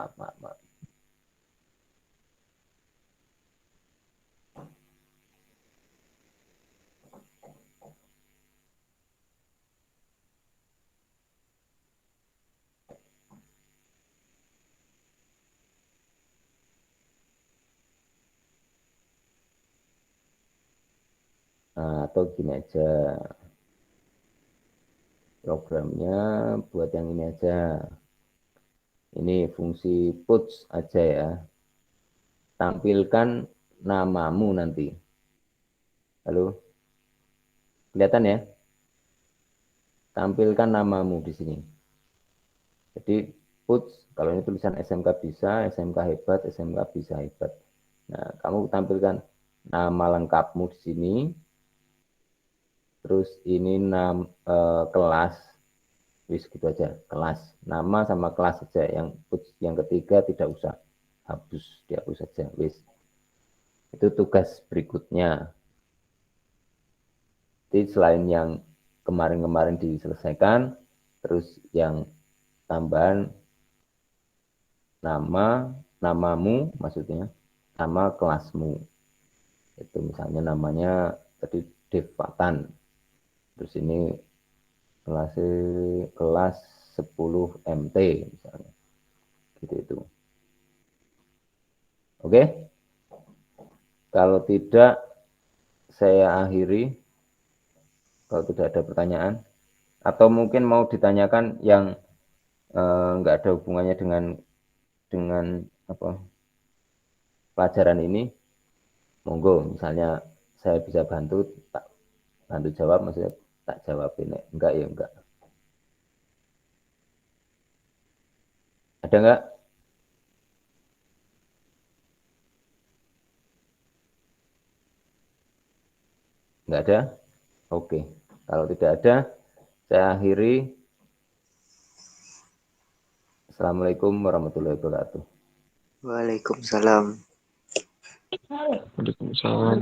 Nah, atau gini aja. Programnya buat yang ini aja. Ini fungsi puts aja ya. Tampilkan namamu nanti. Halo? Kelihatan ya? Tampilkan namamu di sini. Jadi puts, kalau ini tulisan SMK bisa, SMK hebat, SMK bisa hebat. Nah, kamu tampilkan nama lengkapmu di sini. Terus ini kelas, wis gitu aja, kelas. Nama sama kelas saja, yang ketiga tidak usah, dihapus saja, wis. Itu tugas berikutnya. Jadi selain yang kemarin-kemarin diselesaikan, terus yang tambahan namamu maksudnya, sama kelasmu. Itu misalnya namanya tadi Devatan. Terus ini kelas 10 MT misalnya. Gitu itu. Oke? Kalau tidak saya akhiri. Kalau tidak ada pertanyaan atau mungkin mau ditanyakan yang nggak ada hubungannya dengan apa pelajaran ini, monggo. Misalnya saya bisa bantu, tak bantu jawab, maksudnya tak jawab ini. Enggak ya enggak. Ada enggak? Enggak ada? Oke. Kalau tidak ada, saya akhiri. Assalamualaikum warahmatullahi wabarakatuh. Waalaikumsalam. Waalaikumsalam.